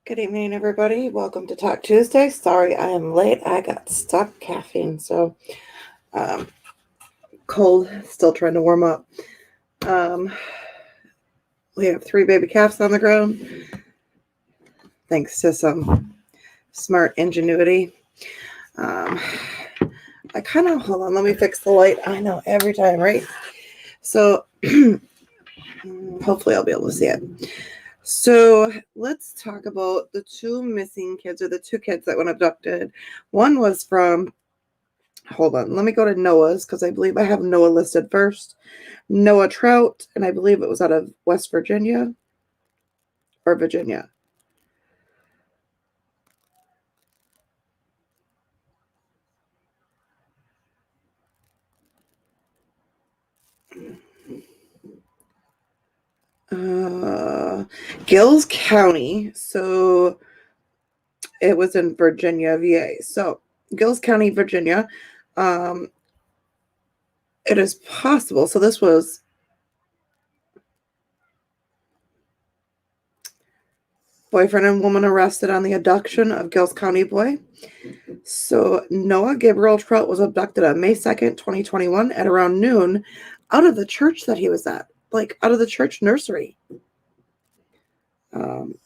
Good evening, everybody. Welcome to Talk Tuesday. Sorry I am late. I got stuck caffeine, so um, cold, still trying to warm up. Um, we have 3 baby calves on the ground, thanks to some smart ingenuity. I kind of, hold on, let me fix the light. I know, every time, right? So hopefully I'll be able to see it. So let's talk about the 2 missing kids, or the 2 kids that went abducted. One was from, hold on, let me go to Noah's because I believe I have Noah listed first. Noah Trout, and I believe it was out of West Virginia or Virginia. Gills County. So it was in Virginia, VA. So Gills County, Virginia. It is possible. So this was boyfriend and woman arrested on the abduction of Gills County boy. So Noah Gabriel Trout was abducted on May 2nd, 2021 at around noon out of the church that he was at, like out of the church nursery.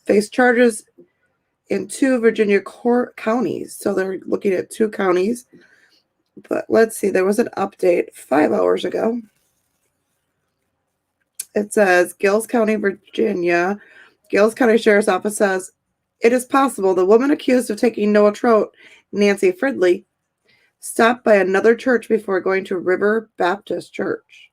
Faced charges in 2 Virginia counties. So they're looking at 2 counties. But let's see, there was an update 5 hours ago. It says Gills County, Virginia. Gills County Sheriff's Office says it is possible the woman accused of taking Noah Trout, Nancy Fridley, stopped by another church before going to River Baptist Church.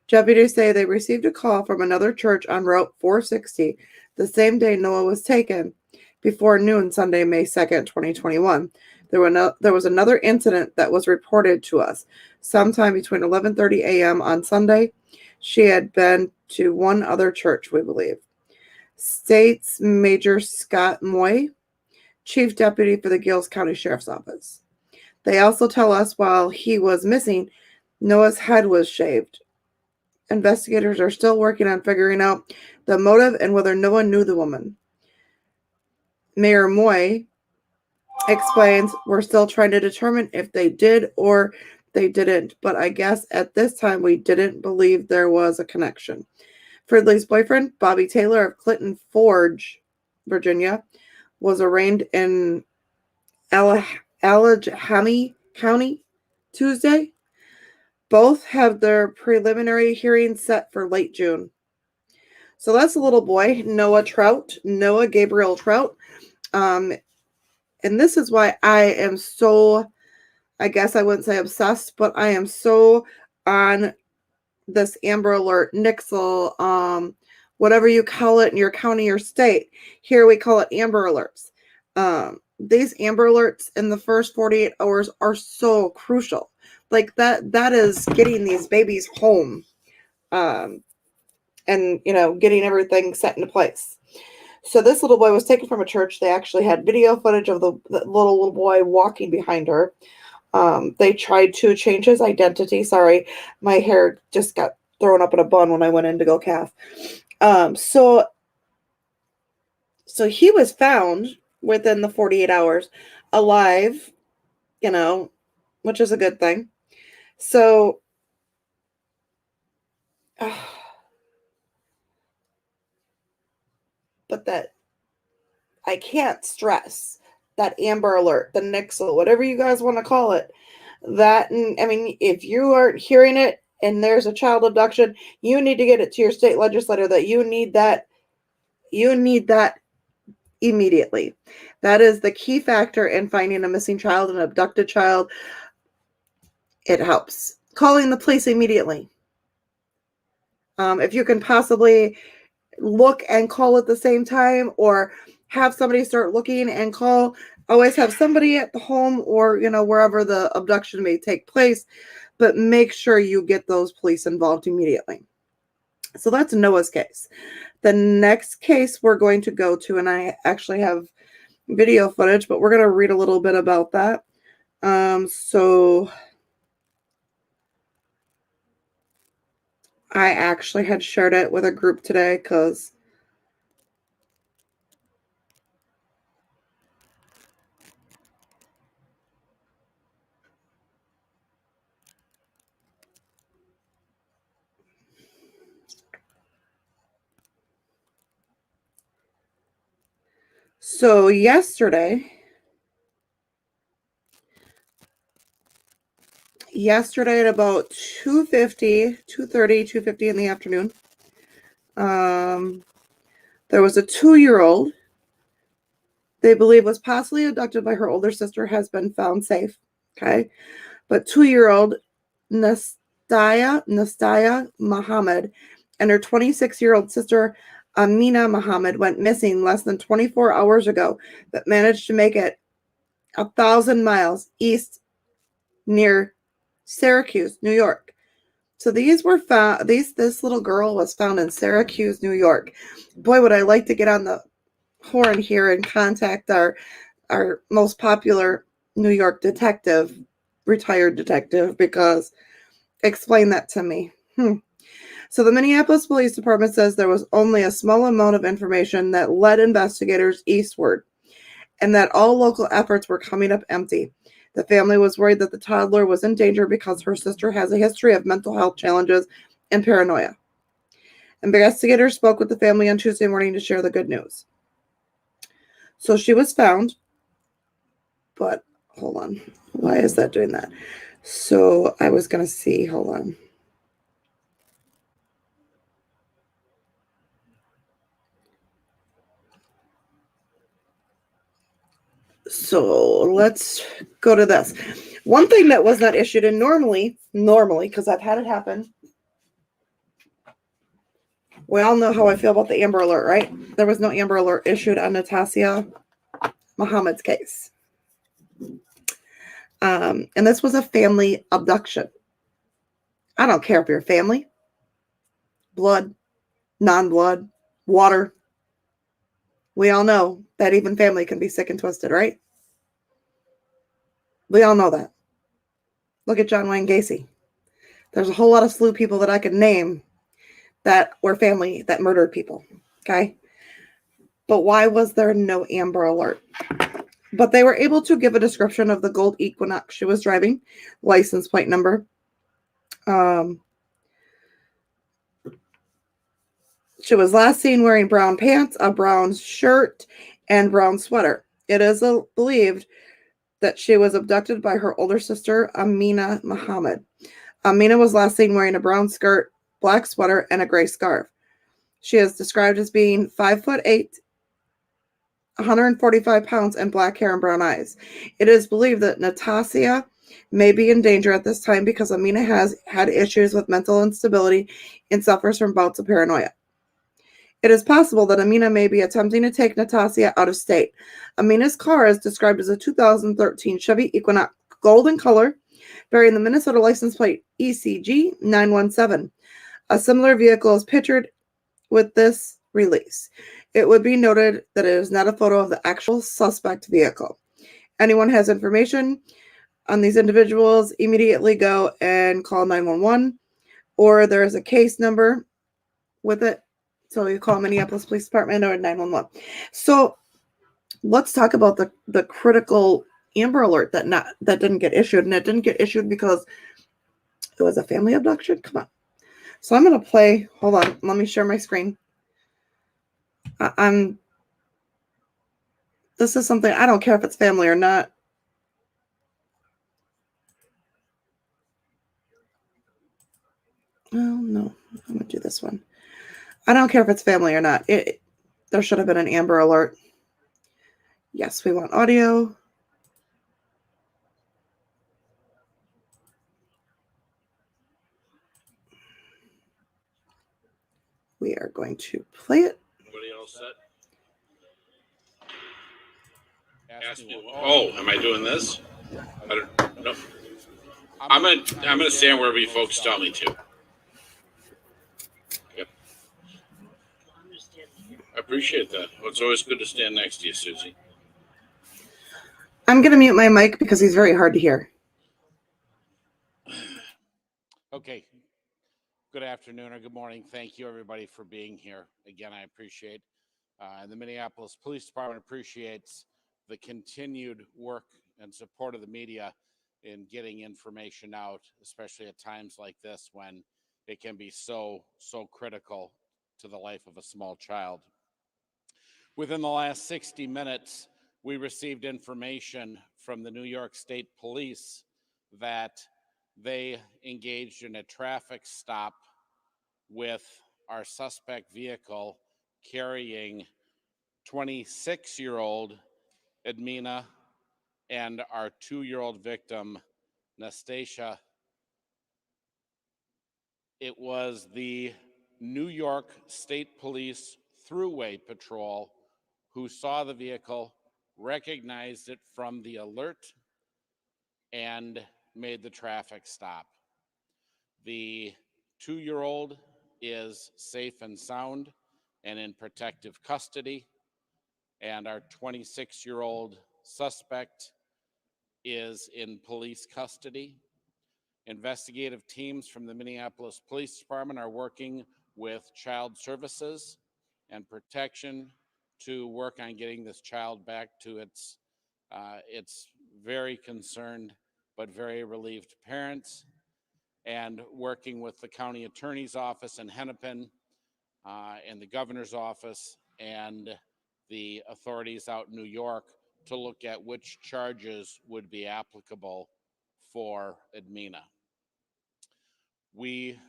Deputies say they received a call from another church on Route 460 the same day Noah was taken, before noon Sunday, May 2nd, 2021. There was another incident that was reported to us sometime between 11:30 a.m. on Sunday. She had been to one other church, we believe. States Major Scott Moy, Chief Deputy for the Gills County Sheriff's Office. They also tell us while he was missing, Noah's head was shaved. Investigators are still working on figuring out the motive and whether Noah knew the woman. Mayor Moy explains, we're still trying to determine if they did or they didn't, but I guess at this time we didn't believe there was a connection. Fridley's boyfriend, Bobby Taylor of Clinton Forge, Virginia, was arraigned in Allegheny County Tuesday. Both have their preliminary hearings set for late June. So that's a little boy, Noah Gabriel Trout. And this is why I am so, I guess I wouldn't say obsessed, but I am so on this Amber Alert, Nixle, whatever you call it in your county or state. Here we call it Amber Alerts. These Amber Alerts in the first 48 hours are so crucial. Like that is getting these babies home. And, getting everything set into place. So this little boy was taken from a church. They actually had video footage of the little boy walking behind her. They tried to change his identity. Sorry, my hair just got thrown up in a bun when I went in to go calf. So he was found within the 48 hours alive, which is a good thing. So but that I can't stress that Amber Alert, the Nixle, whatever you guys want to call it, that, I mean, if you aren't hearing it and there's a child abduction, you need to get it to your state legislator that you need that immediately. That is the key factor in finding a missing child, an abducted child. It helps. Calling the police immediately. If you can possibly look and call at the same time, or have somebody start looking and call, always have somebody at the home or wherever the abduction may take place, but make sure you get those police involved immediately. So that's Noah's case. The next case we're going to go to, and I actually have video footage, but we're going to read a little bit about that. So I actually had shared it with a group today because So yesterday at about 2:50, 2:30, 2:50 in the afternoon, there was a 2-year-old they believe was possibly abducted by her older sister has been found safe. Okay. But 2-year-old Nasteha Mohamed and her 26-year-old sister Amina Mohamed went missing less than 24 hours ago, but managed to make it 1,000 miles east near Syracuse, New York. So these were found. This little girl was found in Syracuse, New York. Boy, would I like to get on the horn here and contact our most popular New York detective, retired detective, because explain that to me. So the Minneapolis Police Department says there was only a small amount of information that led investigators eastward, and that all local efforts were coming up empty. The family was worried that the toddler was in danger because her sister has a history of mental health challenges and paranoia. Investigators spoke with the family on Tuesday morning to share the good news. So she was found, but hold on. Why is that doing that? So I was going to see, hold on. So let's go to this. One thing that was not issued, and normally, because I've had it happen, we all know how I feel about the Amber Alert, right? There was no Amber Alert issued on Natassia Mohamed's case. And this was a family abduction. I don't care if you're family, blood, non-blood, water. We all know that even family can be sick and twisted, right? We all know that. Look at John Wayne Gacy. There's a whole lot of slew people that I could name that were family that murdered people, okay? But why was there no Amber Alert? But they were able to give a description of the gold Equinox she was driving, license plate number. She was last seen wearing brown pants, a brown shirt, and brown sweater. It is believed that she was abducted by her older sister, Amina Mohamed. Amina was last seen wearing a brown skirt, black sweater, and a gray scarf. She is described as being 5'8", 145 pounds, and black hair and brown eyes. It is believed that Natassia may be in danger at this time because Amina has had issues with mental instability and suffers from bouts of paranoia. It is possible that Amina may be attempting to take Natassia out of state. Amina's car is described as a 2013 Chevy Equinox, golden color, bearing the Minnesota license plate ECG 917. A similar vehicle is pictured with this release. It would be noted that it is not a photo of the actual suspect vehicle. Anyone has information on these individuals, immediately go and call 911, or there is a case number with it. So you call Minneapolis Police Department or 911. So let's talk about the critical Amber Alert that didn't get issued. And it didn't get issued because it was a family abduction. Come on. So I'm going to play. Hold on. Let me share my screen. This is something, I don't care if it's family or not. Oh, no. I'm going to do this one. I don't care if it's family or not. There should have been an Amber Alert. Yes, we want audio. We are going to play it. Everybody else set? Ask me, oh, am I doing this? I don't know. I'm gonna stand wherever you folks tell me to. Okay. I appreciate that. Well, it's always good to stand next to you, Susie. I'm gonna mute my mic because he's very hard to hear. Okay. Good afternoon or good morning. Thank you, everybody, for being here. Again, I appreciate the Minneapolis Police Department appreciates the continued work and support of the media in getting information out, especially at times like this when it can be so critical to the life of a small child. Within the last 60 minutes, we received information from the New York State Police that they engaged in a traffic stop with our suspect vehicle carrying 26-year-old Edmina and our 2-year-old victim, Nasteha. It was the New York State Police Thruway Patrol who saw the vehicle, recognized it from the alert, and made the traffic stop. The 2-year-old is safe and sound and in protective custody, and our 26-year-old suspect is in police custody. Investigative teams from the Minneapolis Police Department are working with Child Services and Protection to work on getting this child back to its very concerned but very relieved parents, and working with the county attorney's office in Hennepin and the governor's office and the authorities out in New York to look at which charges would be applicable for Edmina. We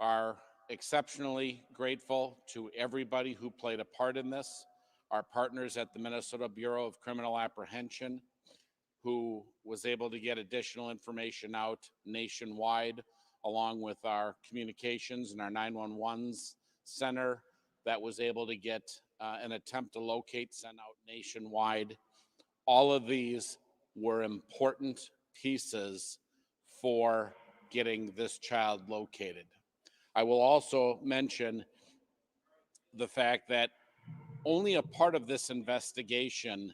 are exceptionally grateful to everybody who played a part in this, our partners at the Minnesota Bureau of Criminal Apprehension, who was able to get additional information out nationwide, along with our communications and our 911 center that was able to get an attempt to locate sent out nationwide. All of these were important pieces for getting this child located. I will also mention the fact that only a part of this investigation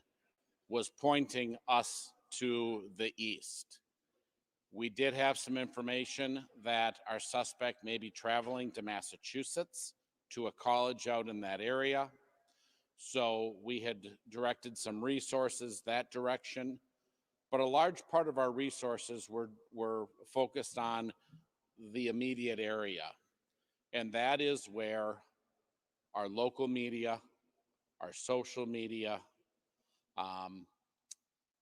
was pointing us to the east. We did have some information that our suspect may be traveling to Massachusetts to a college out in that area. So we had directed some resources that direction, but a large part of our resources were focused on the immediate area. And that is where our local media, our social media,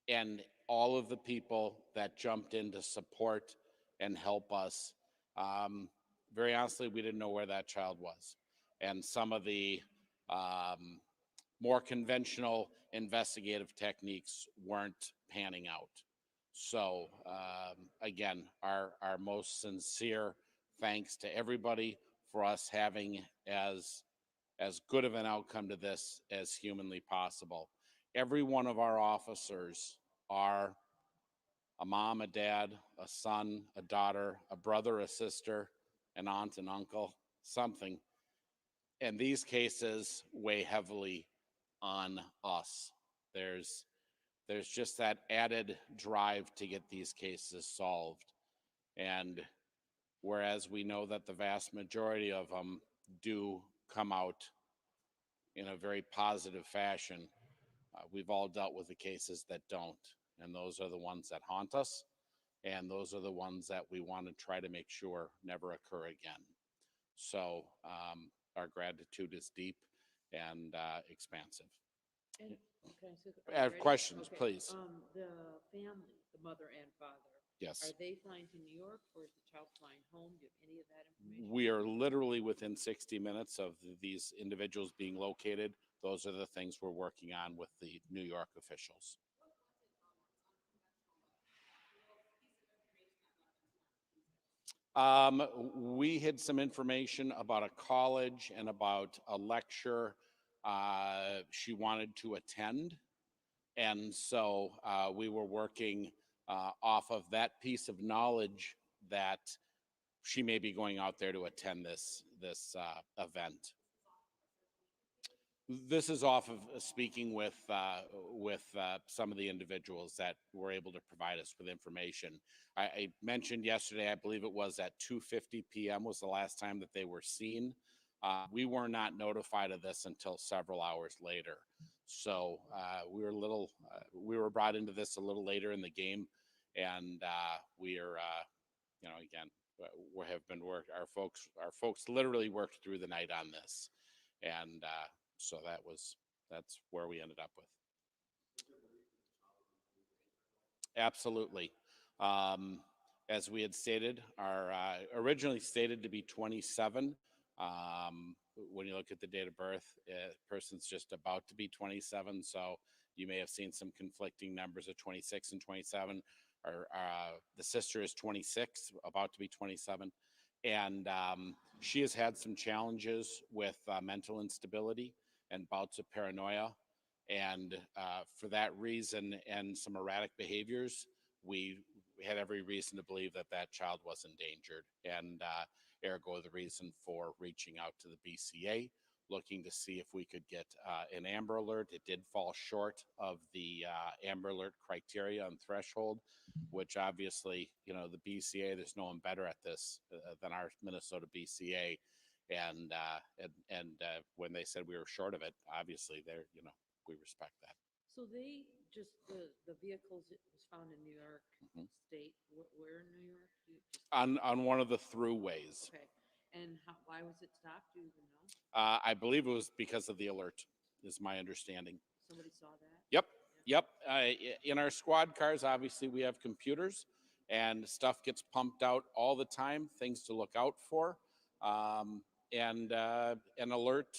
and all of the people that jumped in to support and help us. Very honestly, we didn't know where that child was. And some of the more conventional investigative techniques weren't panning out. So again, our most sincere thanks to everybody for us having as good of an outcome to this as humanly possible. Every one of our officers are a mom, a dad, a son, a daughter, a brother, a sister, an aunt, an uncle, something. And these cases weigh heavily on us. There's just that added drive to get these cases solved. And whereas we know that the vast majority of them do come out in a very positive fashion, we've all dealt with the cases that don't. And those are the ones that haunt us. And those are the ones that we want to try to make sure never occur again. So our gratitude is deep and expansive. And can I say, I have questions, okay. please. The family, the mother and father, Yes. are they flying to New York, or is the child flying home? Do you have any of that information? We are literally within 60 minutes of these individuals being located. Those are the things we're working on with the New York officials. We had some information about a college and about a lecture she wanted to attend. And so we were working off of that piece of knowledge that she may be going out there to attend this event. This is off of speaking with some of the individuals that were able to provide us with information. I mentioned yesterday, I believe it was at 2:50 p.m. was the last time that they were seen. We were not notified of this until several hours later. So we were brought into this a little later in the game, and we are, again, we have been our folks literally worked through the night on this, and so that was that's where we ended up with. Absolutely. As we had stated, our originally stated to be 27. When you look at the date of birth, person's just about to be 27. So you may have seen some conflicting numbers of 26 and 27. Or the sister is 26, about to be 27, and she has had some challenges with mental instability and bouts of paranoia. And for that reason and some erratic behaviors, we had every reason to believe that that child was endangered. And ergo, the reason for reaching out to the BCA, looking to see if we could get an Amber Alert. It did fall short of the Amber Alert criteria and threshold, which obviously, you know, the BCA, there's no one better at this than our Minnesota BCA. And when they said we were short of it, obviously they're, you know, we respect that. So they just, the vehicles, it was found in New York State, where in New York? You just, On one of the throughways. okay, and why was it stopped, do you even know? I believe it was because of the alert, is my understanding. Somebody saw that? Yep. In our squad cars, obviously we have computers and stuff gets pumped out all the time, things to look out for. And an alert,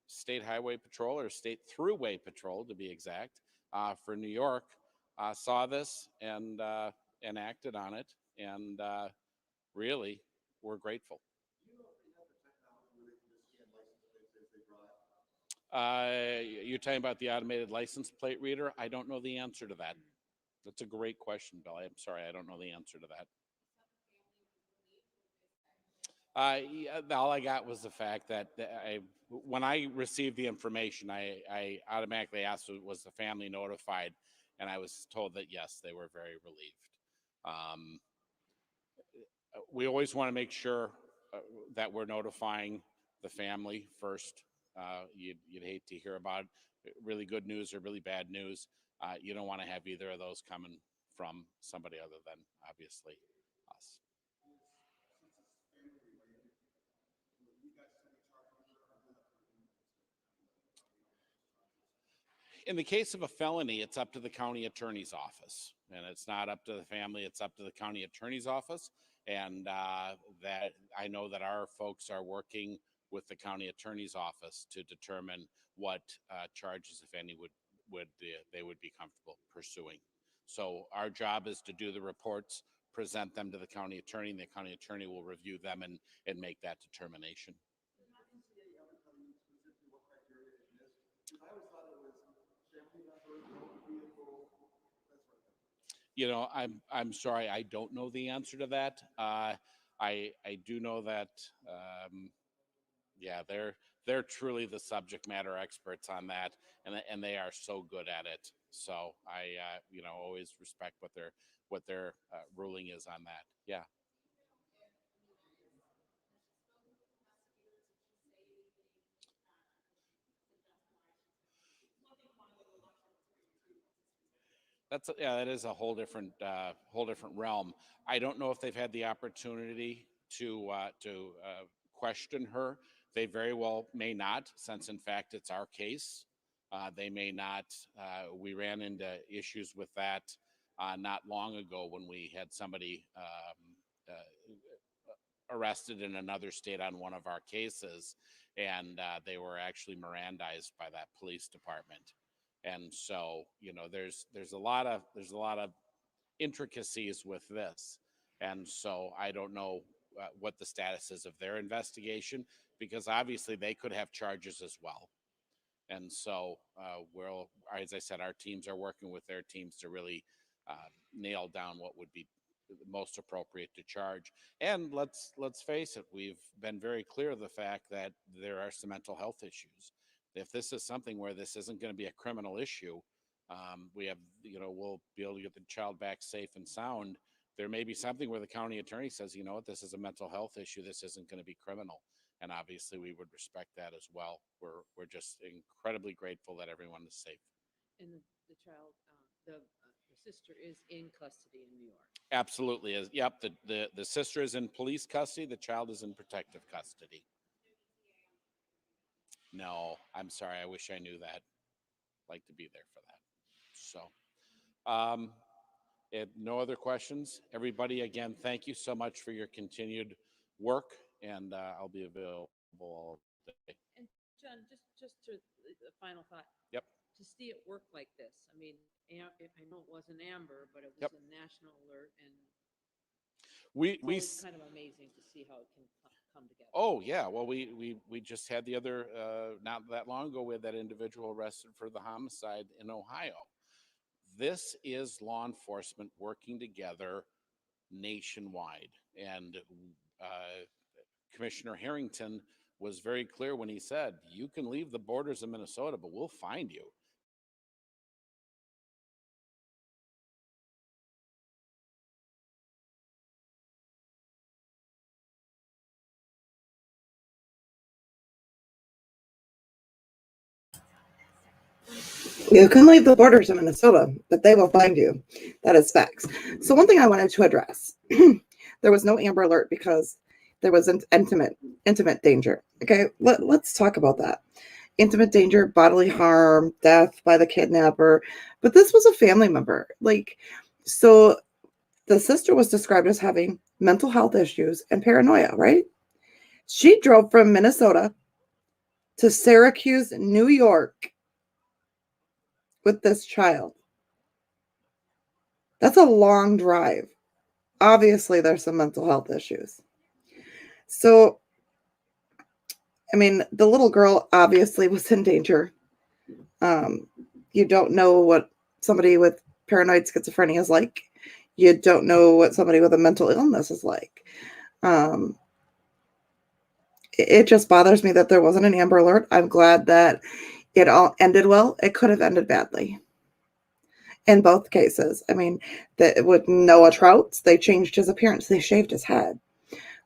State Highway Patrol or State Thruway Patrol, to be exact, for New York, saw this and acted on it. And really, we're grateful. You're talking about the automated license plate reader? I don't know the answer to that. That's a great question, Bill. I'm sorry, I don't know the answer to that. All I got was the fact that when I received the information, I automatically asked, was the family notified? And I was told that yes, they were very relieved. We always want to make sure that we're notifying the family first. You'd hate to hear about really good news or really bad news. You don't want to have either of those coming from somebody other than obviously us. In the case of a felony, it's up to the county attorney's office, and it's not up to the family. It's up to the county attorney's office. And that I know that our folks are working with the county attorney's office to determine what charges, if any, they would be comfortable pursuing. So our job is to do the reports, present them to the county attorney, and the county attorney will review them and make that determination. You know, I'm sorry, I don't know the answer to that. I do know that, yeah, they're truly the subject matter experts on that, and they are so good at it. So I, you know, always respect what their ruling is on that. Yeah. That is a whole different realm. I don't know if they've had the opportunity to question her. They very well may not, since in fact it's our case. They may not. We ran into issues with that not long ago when we had somebody arrested in another state on one of our cases, and they were actually Mirandized by that police department. And so, you know, there's a lot of intricacies with this, and so I don't know what the status is of their investigation, because obviously they could have charges as well. And so as I said, our teams are working with their teams to really nail down what would be most appropriate to charge. And let's face it, we've been very clear of the fact that there are some mental health issues. If this is something where this isn't going to be a criminal issue, we have, you know, we'll be able to get the child back safe and sound. There may be something where the county attorney says, you know what, this is a mental health issue. This isn't going to be criminal. And obviously we would respect that as well. We're just incredibly grateful that everyone is safe. And the child, the sister is in custody in New York. Absolutely. Yep. The sister is in police custody. The child is in protective custody. No, I'm sorry. I wish I knew that. Like to be there for that. So, no other questions. Everybody, again, thank you so much for your continued work, and I'll be available all day. And John, just to the final thought. Yep. To see it work like this, I mean, I know it wasn't Amber, but it was Yep. a national alert, and It's kind of amazing to see how it can come together. Oh yeah, well we just had the other not that long ago we had that individual arrested for the homicide in Ohio. This is law enforcement working together nationwide, and Commissioner Harrington was very clear when he said, "You can leave the borders of Minnesota, but we'll find you." You can leave the borders of Minnesota, but they will find you. That is facts. So one thing I wanted to address, there was no Amber Alert because there was an intimate danger. Okay, let's talk about that. Intimate danger, bodily harm, death by the kidnapper. But this was a family member. So the sister was described as having mental health issues and paranoia, right? She drove from Minnesota to Syracuse, New York with this child. That's a long drive. Obviously, there's some mental health issues. So, I mean, the little girl obviously was in danger. You don't know what somebody with paranoid schizophrenia is like. You don't know what somebody with a mental illness is like. It just bothers me that there wasn't an Amber Alert. I'm glad that it all ended well. It could have ended badly. In both cases. I mean, with Noah Trout, they changed his appearance. They shaved his head.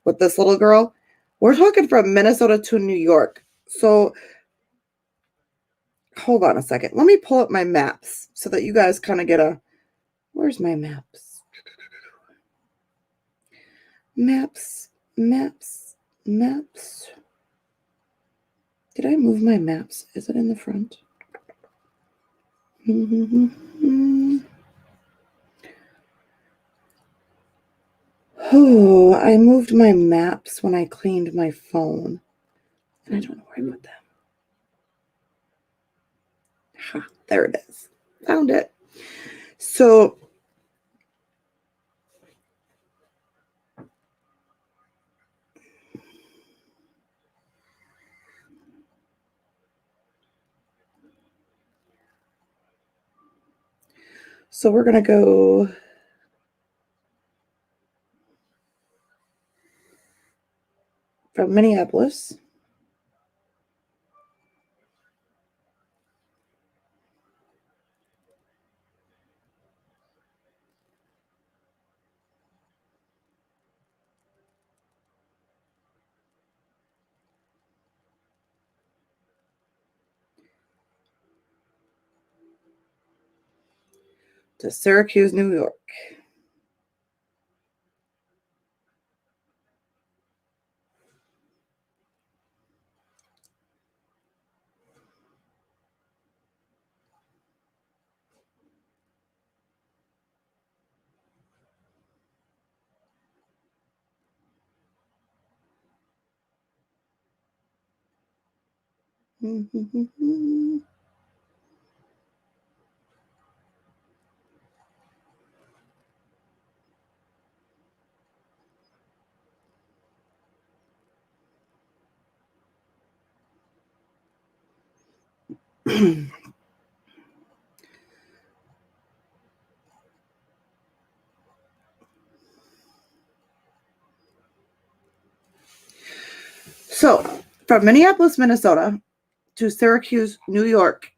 With this little girl, we're talking from Minnesota to New York. So hold on a second. Let me pull up my maps so that you guys kind of get where's my maps? Maps. Did I move my maps? Is it in the front? Oh, I moved my maps when I cleaned my phone. And I don't know where I put them. Ha, there it is. Found it. So we're going to go from Minneapolis. To Syracuse, New York. So, from Minneapolis, Minnesota to Syracuse, New York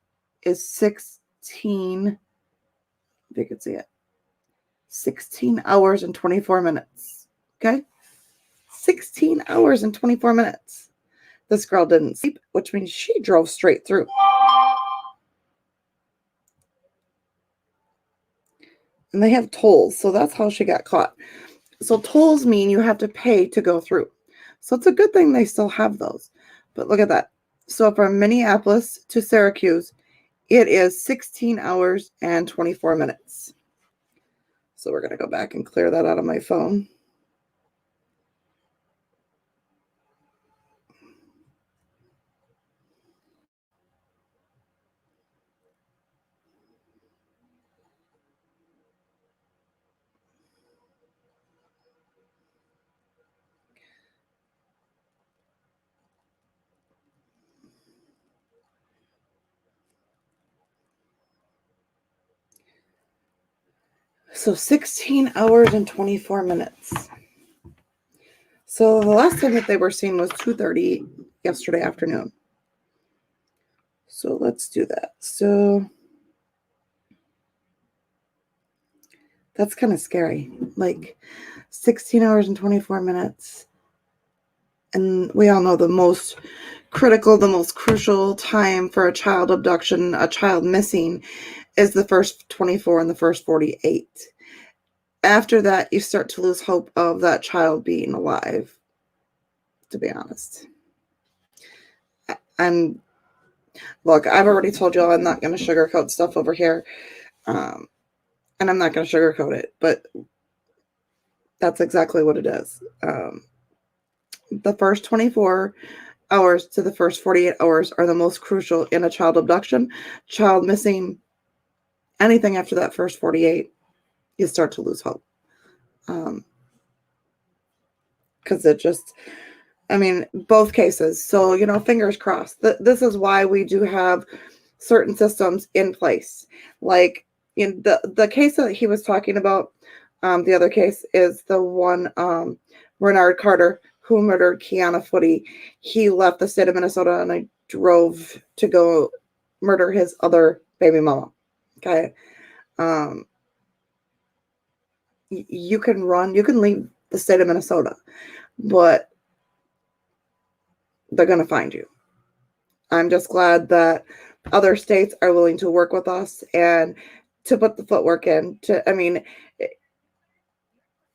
is 16, if you can see it, 16 hours and 24 minutes. Okay? 16 hours and 24 minutes. This girl didn't sleep, which means she drove straight through. And they have tolls, so that's how she got caught. So tolls mean you have to pay to go through. So it's a good thing they still have those. But look at that. So from Minneapolis to Syracuse, it is 16 hours and 24 minutes. So we're going to go back and clear that out of my phone. So 16 hours and 24 minutes. So the last time that they were seen was 2:30 yesterday afternoon. So let's do that. So that's kind of scary. Like 16 hours and 24 minutes. And we all know the most critical, the most crucial time for a child abduction, a child missing, is the first 24 and the first 48. After that, you start to lose hope of that child being alive, to be honest. And look, I've already told y'all I'm not going to sugarcoat stuff over here. And I'm not going to sugarcoat it, but that's exactly what it is. The first 24 hours to the first 48 hours are the most crucial in a child abduction. Child missing, anything after that first 48, you start to lose hope. Because it just, I mean, both cases. So, fingers crossed. This is why we do have certain systems in place. Like in the case that he was talking about, the other case is the one, Bernard Carter, who murdered Kiana Footy. He left the state of Minnesota and I drove to go murder his other baby mama. Okay. You can run, you can leave the state of Minnesota, but they're going to find you. I'm just glad that other states are willing to work with us and to put the footwork in.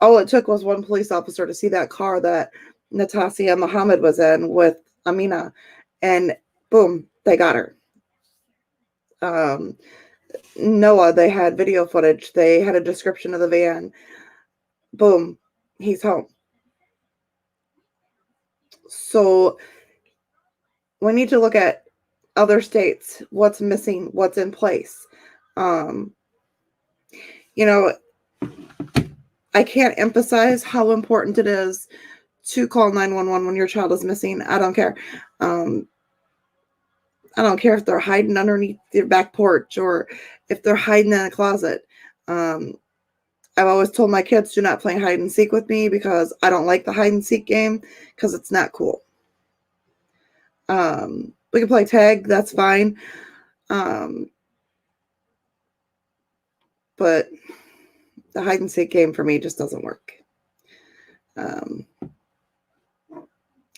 All it took was one police officer to see that car that Natassia Mohamed was in with Amina, and boom, they got her. Noah, they had video footage. They had a description of the van. Boom, he's home. So we need to look at other states, what's missing, what's in place. I can't emphasize how important it is to call 911 when your child is missing. I don't care. I don't care if they're hiding underneath your back porch or if they're hiding in a closet. I've always told my kids, do not play hide and seek with me because I don't like the hide and seek game because it's not cool. We can play tag, that's fine. But the hide and seek game for me just doesn't work.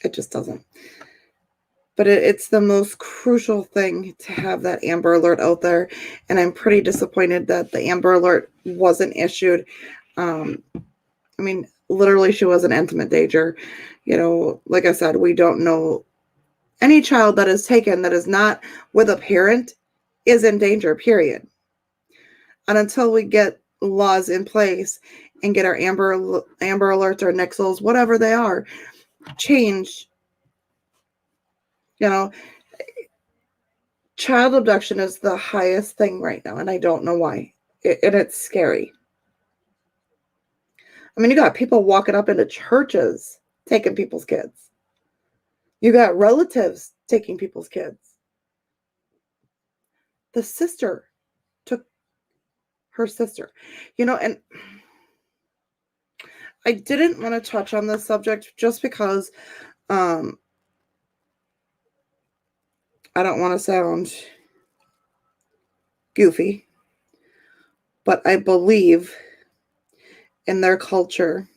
It just doesn't. But it's the most crucial thing to have that Amber Alert out there. And I'm pretty disappointed that the Amber Alert wasn't issued. Literally, she was an intimate danger. Like I said, we don't know. Any child that is taken that is not with a parent is in danger, period. And until we get laws in place and get our Amber Alerts or Nixles, whatever they are, changed, child abduction is the highest thing right now, and I don't know why. And it's scary. You got people walking up into churches taking people's kids. You got relatives taking people's kids. The sister took her sister. And I didn't want to touch on this subject just because I don't want to sound goofy, but I believe in their culture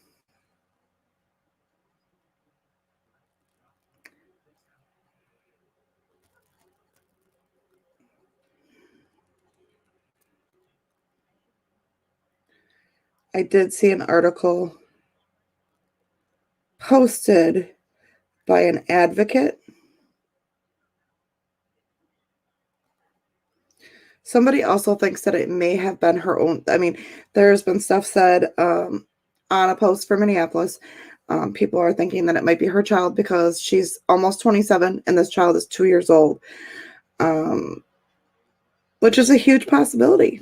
I did see an article posted by an advocate Somebody also thinks that it may have been her own. I mean, there's been stuff said on a post for Minneapolis. People are thinking that it might be her child because she's almost 27 and this child is 2 years old, which is a huge possibility.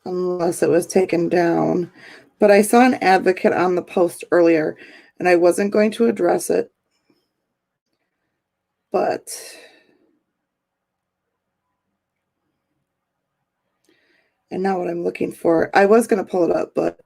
Unless it was taken down. But I saw an advocate on the post earlier, and I wasn't going to address it. But and now what I'm looking for, I was going to pull it up, but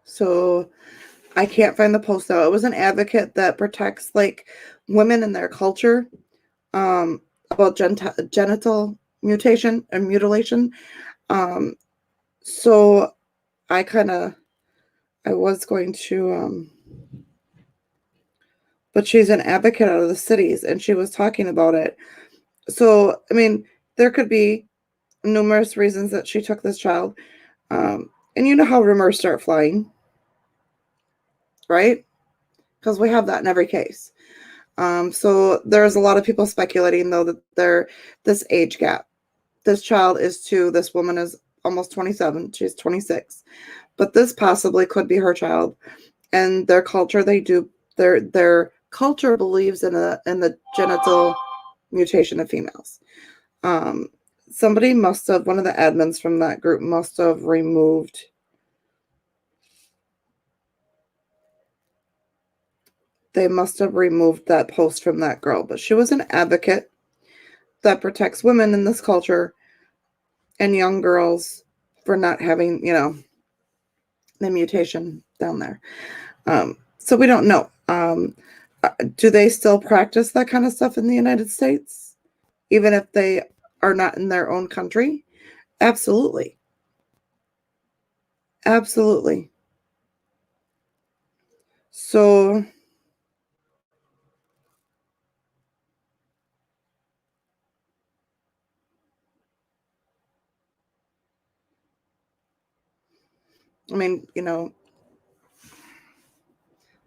so I can't find the post now. It was an advocate that protects like women and their culture about genital mutation and mutilation. So I was going to but she's an advocate out of the cities and she was talking about it. So I mean, there could be numerous reasons that she took this child. And you know how rumors start flying, right? Because we have that in every case. So there's a lot of people speculating, though, that this age gap. This child is 2. This woman is almost 27. She's 26. But this possibly could be her child. And their culture, their culture believes in the genital mutation of females. Somebody must have, one of the admins from that group must have removed. They must have removed that post from that girl, but she was an advocate that protects women in this culture and young girls for not having, the mutation down there. So we don't know. Do they still practice that kind of stuff in the United States, even if they are not in their own country? Absolutely. Absolutely. So I mean,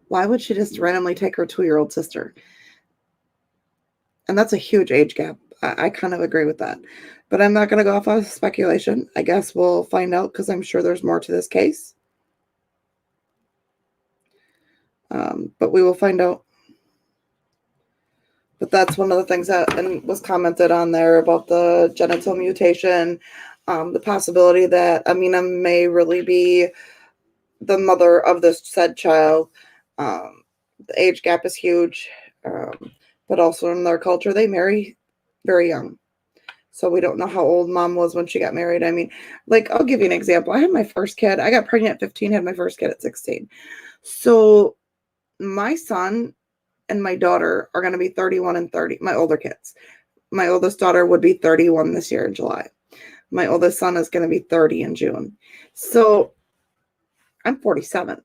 why would she just randomly take her 2-year-old sister? And that's a huge age gap. I kind of agree with that. But I'm not going to go off of speculation. I guess we'll find out because I'm sure there's more to this case. But we will find out. But that's one of the things that was commented on there about the genital mutation, the possibility that Amina may really be the mother of this said child. The age gap is huge, but also in their culture, they marry very young. So we don't know how old mom was when she got married. I mean, like, I'll give you an example. I had my first kid. I got pregnant at 15, had my first kid at 16. So my son and my daughter are going to be 31 and 30, my older kids. My oldest daughter would be 31 this year in July. My oldest son is going to be 30 in June. So I'm 47.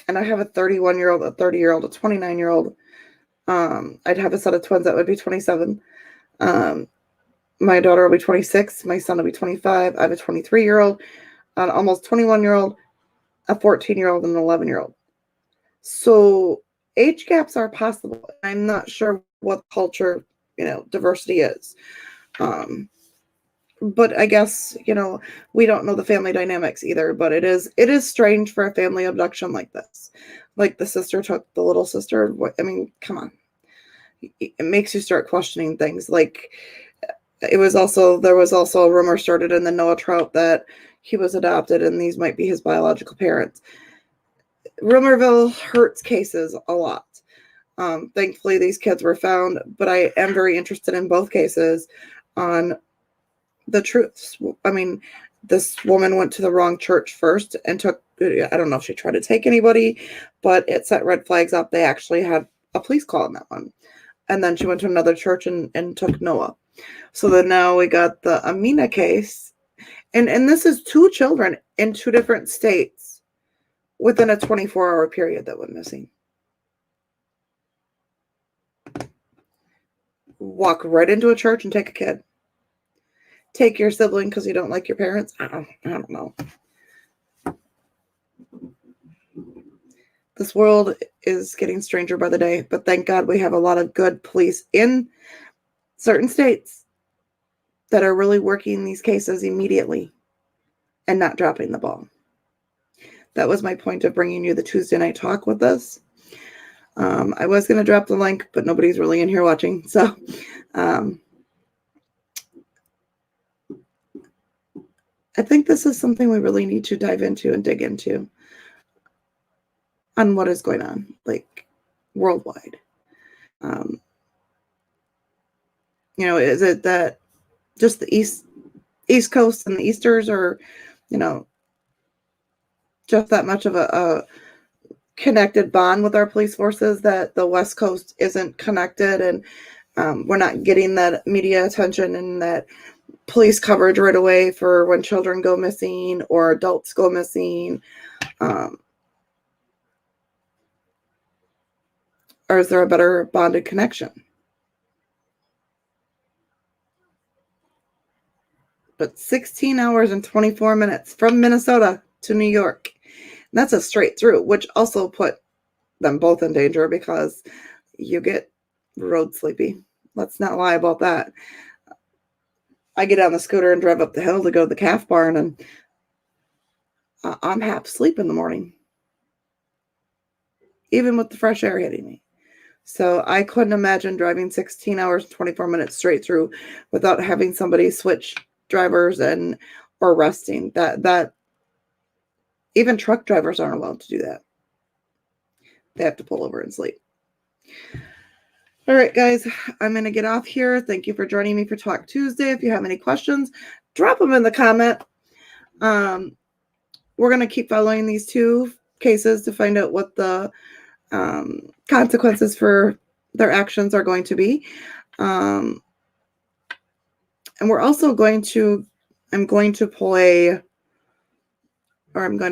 And I have a 31-year-old, a 30-year-old, a 29-year-old. I'd have a set of twins that would be 27. My daughter will be 26. My son will be 25. I have a 23-year-old, an almost 21-year-old, a 14-year-old, and an 11-year-old. So age gaps are possible. I'm not sure what culture, diversity is. But I guess, we don't know the family dynamics either, but it is strange for a family abduction like this. Like the sister took the little sister. I mean, come on. It makes you start questioning things. Like there was also a rumor started in the Noah Trout that he was adopted and these might be his biological parents. Rumorville hurts cases a lot. Thankfully, these kids were found, but I am very interested in both cases on the truths. I mean, this woman went to the wrong church first and I don't know if she tried to take anybody, but it set red flags up. They actually had a police call on that one. And then she went to another church and took Noah. So then now we got the Amina case. And this is 2 children in 2 different states within a 24-hour period that went missing. Walk right into a church and take a kid. Take your sibling because you don't like your parents. I don't know. This world is getting stranger by the day, but thank God we have a lot of good police in certain states that are really working these cases immediately and not dropping the ball. That was my point of bringing you the Tuesday night talk with this. I was going to drop the link, but nobody's really in here watching. So I think this is something we really need to dive into and dig into on what is going on, like worldwide. Is it that just the East Coast and the Easters are, just that much of a connected bond with our police forces that the West Coast isn't connected, and we're not getting that media attention and that police coverage right away for when children go missing or adults go missing? Or is there a better bonded connection? But 16 hours and 24 minutes from Minnesota to New York. That's a straight through, which also put them both in danger because you get road sleepy. Let's not lie about that. I get on the scooter and drive up the hill to go to the calf barn, and I'm half asleep in the morning, even with the fresh air hitting me. So I couldn't imagine driving 16 hours, 24 minutes straight through without having somebody switch drivers or resting. That even truck drivers aren't allowed to do that. They have to pull over and sleep. All right, guys, I'm going to get off here. Thank you for joining me for Talk Tuesday. If you have any questions, drop them in the comment. We're going to keep following these 2 cases to find out what the consequences for their actions are going to be. And we're also I'm going to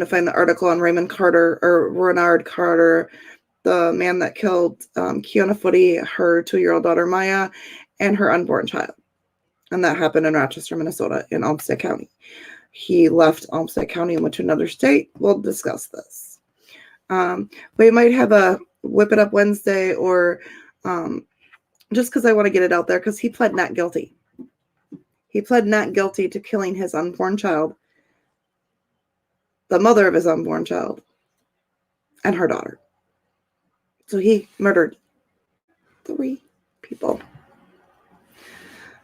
find the article on Renard Carter, the man that killed Kiana Footy, her 2-year-old daughter Maya, and her unborn child. And that happened in Rochester, Minnesota, in Olmsted County. He left Olmsted County and went to another state. We'll discuss this. We might have a Whip It Up Wednesday, or just because I want to get it out there, because he pled not guilty. He pled not guilty to killing his unborn child, the mother of his unborn child, and her daughter. So he murdered 3 people.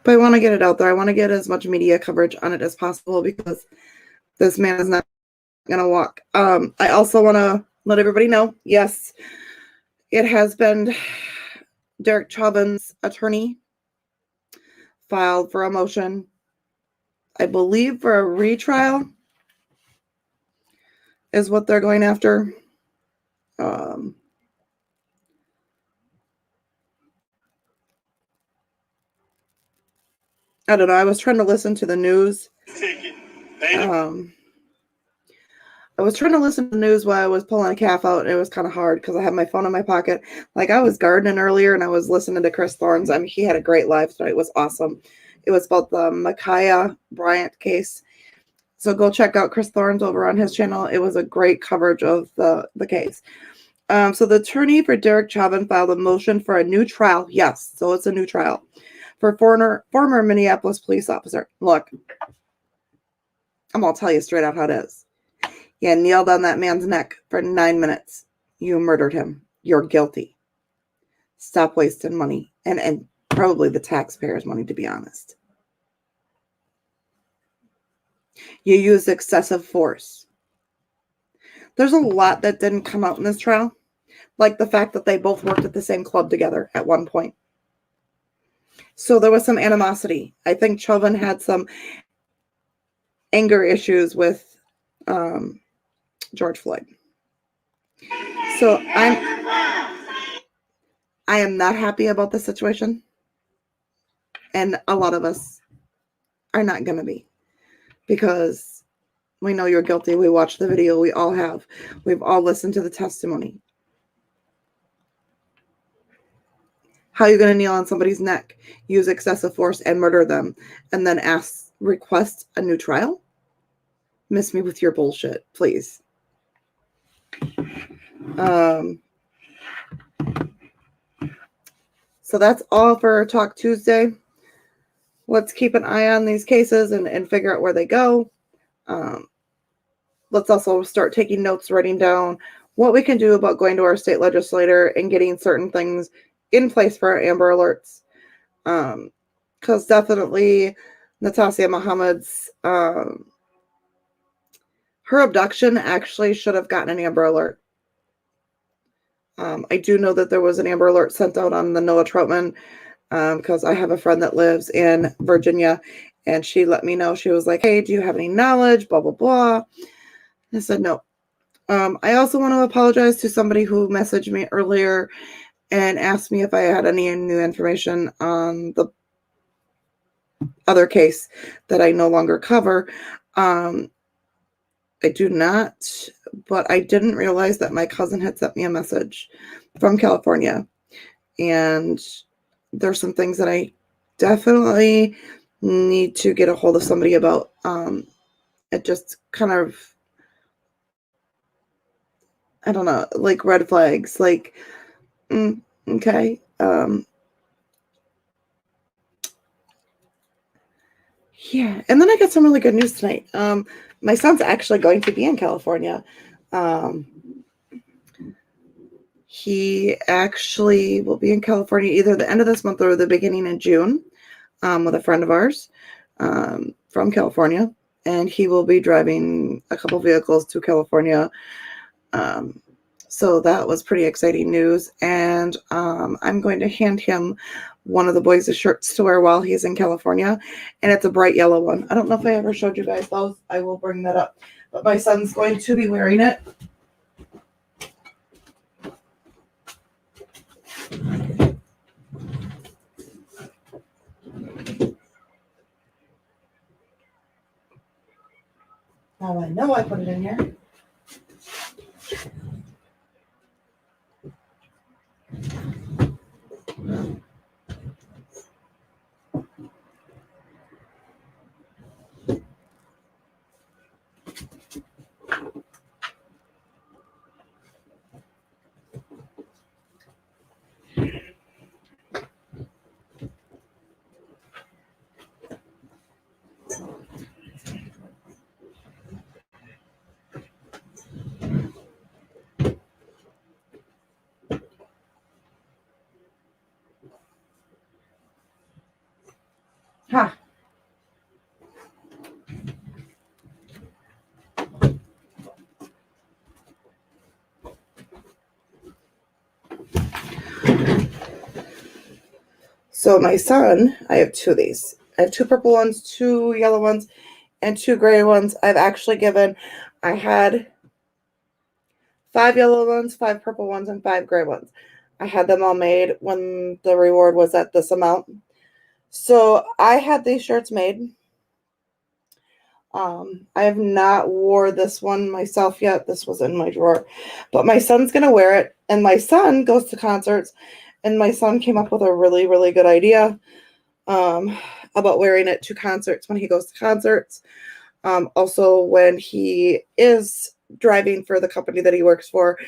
But I want to get it out there. I want to get as much media coverage on it as possible because this man is not going to walk. I also want to let everybody know, yes, it has been Derek Chauvin's attorney filed for a motion, I believe, for a retrial is what they're going after. I don't know. I was trying to listen to the news. I was trying to listen to the news while I was pulling a calf out, and it was kind of hard because I had my phone in my pocket. Like, I was gardening earlier, and I was listening to Chris Thorne's. I mean, he had a great live tonight. It was awesome. It was about the Micaiah Bryant case. So go check out Chris Thorne's over on his channel. It was a great coverage of the case. So the attorney for Derek Chauvin filed a motion for a new trial. Yes, so it's a new trial for former Minneapolis police officer. Look, I'm going to tell you straight out how it is. You kneeled on that man's neck for 9 minutes. You murdered him. You're guilty. Stop wasting money and probably the taxpayers' money, to be honest. You used excessive force. There's a lot that didn't come out in this trial, like the fact that they both worked at the same club together at one point. So there was some animosity. I think Chauvin had some anger issues with George Floyd. So I am not happy about the situation. And a lot of us are not going to be, because we know you're guilty. We watched the video. We all have. We've all listened to the testimony. How are you going to kneel on somebody's neck, use excessive force, and murder them, and then request a new trial? Miss me with your bullshit, please. So that's all for Talk Tuesday. Let's keep an eye on these cases and figure out where they go. Let's also start taking notes, writing down what we can do about going to our state legislator and getting certain things in place for our Amber Alerts. Because definitely Natassia Mohamed's, her abduction actually should have gotten an Amber Alert. I do know that there was an Amber Alert sent out on the Noah Troutman, because I have a friend that lives in Virginia, and she let me know. She was like, hey, do you have any knowledge? Blah, blah, blah. I said, no. I also want to apologize to somebody who messaged me earlier and asked me if I had any new information on the other case that I no longer cover. I do not, but I didn't realize that my cousin had sent me a message from California, and there's some things that I definitely need to get a hold of somebody about. It just kind of, I don't know, like red flags, like, okay. Yeah, and then I got some really good news tonight. My son's actually going to be in California. He actually will be in California either the end of this month or the beginning of June, with a friend of ours from California, and he will be driving a couple vehicles to California. So that was pretty exciting news, and I'm going to hand him one of the boys' shirts to wear while he's in California, and it's a bright yellow one. I don't know if I ever showed you guys those. I will bring that up, but my son's going to be wearing it. Now I know I put it in here. Ha! So my son, I have two of these. I have two purple ones, two yellow ones, and two gray ones. I had 5 yellow ones, 5 purple ones, and 5 gray ones. I had them all made when the reward was at this amount. So I had these shirts made. I have not wore this one myself yet. This was in my drawer. But my son's going to wear it. And my son goes to concerts. And my son came up with a really, really good idea about wearing it to concerts when he goes to concerts. Also, when he is driving for the company that he works for,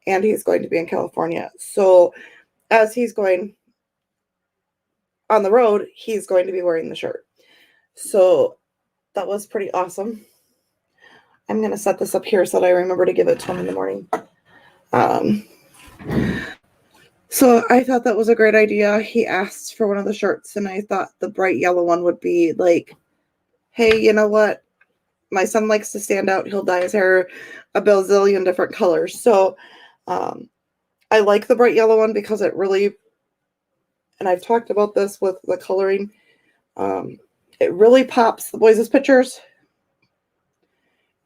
and he's going to be in California. So as he's going on the road, he's going to be wearing the shirt. So that was pretty awesome. I'm going to set this up here so that I remember to give it to him in the morning. So I thought that was a great idea. He asked for one of the shirts, and I thought the bright yellow one would be like, hey, you know what? My son likes to stand out. He'll dye his hair a bazillion different colors. So I like the bright yellow one because it really, and I've talked about this with the coloring, it really pops the boys' pictures.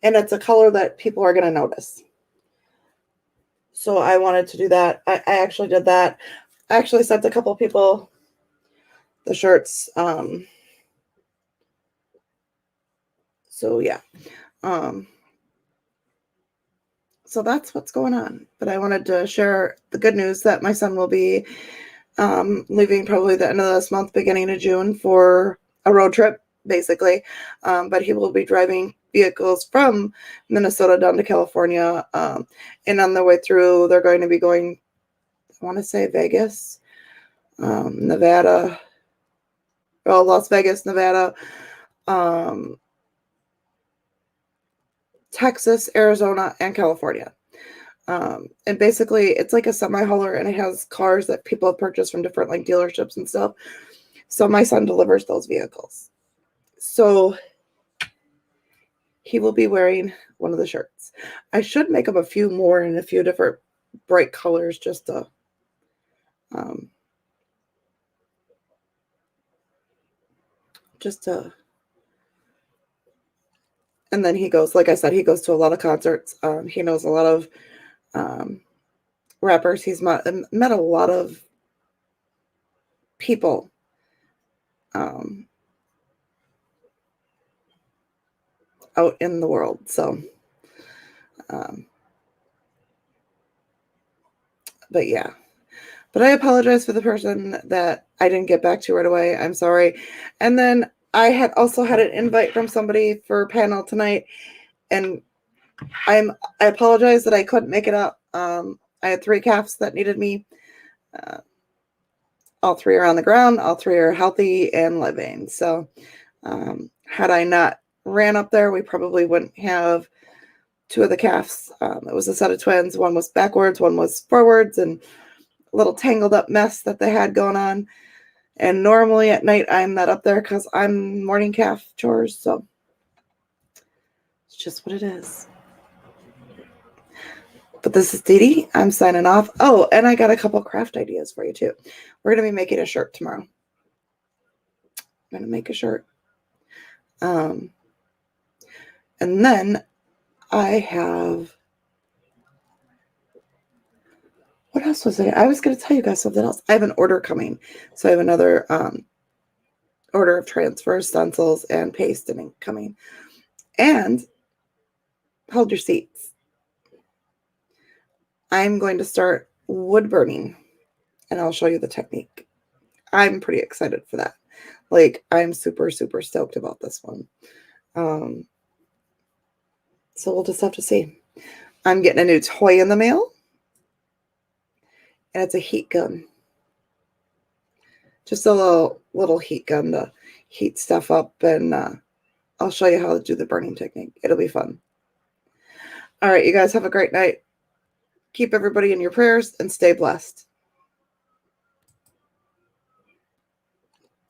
And it's a color that people are going to notice. So I wanted to do that. I actually did that I actually sent a couple people the shirts. So yeah. So that's what's going on. But I wanted to share the good news that my son will be leaving probably the end of this month, beginning of June, for a road trip, basically. But he will be driving vehicles from Minnesota down to California. And on their way through, they're going to be going, I want to say Vegas, Nevada, well, Las Vegas, Nevada, Texas, Arizona, and California. And basically, it's like a semi-hauler, and it has cars that people have purchased from different like dealerships and stuff. So my son delivers those vehicles. So he will be wearing one of the shirts. I should make up a few more in a few different bright colors just to and then he goes, like I said, he goes to a lot of concerts. He knows a lot of rappers. He's met a lot of people out in the world. So but yeah. But I apologize for the person that I didn't get back to right away. I'm sorry. And then I had also had an invite from somebody for a panel tonight, and I apologize that I couldn't make it up. I had 3 calves that needed me. All 3 are on the ground. All 3 are healthy and living. So had I not ran up there, we probably wouldn't have 2 of the calves. It was a set of twins. One was backwards, one was forwards, and a little tangled up mess that they had going on. And normally at night I'm not up there because I'm morning calf chores. So it's just what it is. But this is Dee Dee. I'm signing off. Oh, and I got a couple craft ideas for you too. We're going to be making a shirt tomorrow. I'm going to make a shirt. And then I have, what else was it? I was going to tell you guys something else. I have an order coming. So I have another order of transfers, stencils, and paste and ink coming. And hold your seats. I'm going to start wood burning, and I'll show you the technique. I'm pretty excited for that. Like, I'm super, super stoked about this one. So we'll just have to see. I'm getting a new toy in the mail, and it's a heat gun. Just a little heat gun to heat stuff up, and I'll show you how to do the burning technique. It'll be fun. All right, you guys have a great night. Keep everybody in your prayers and stay blessed.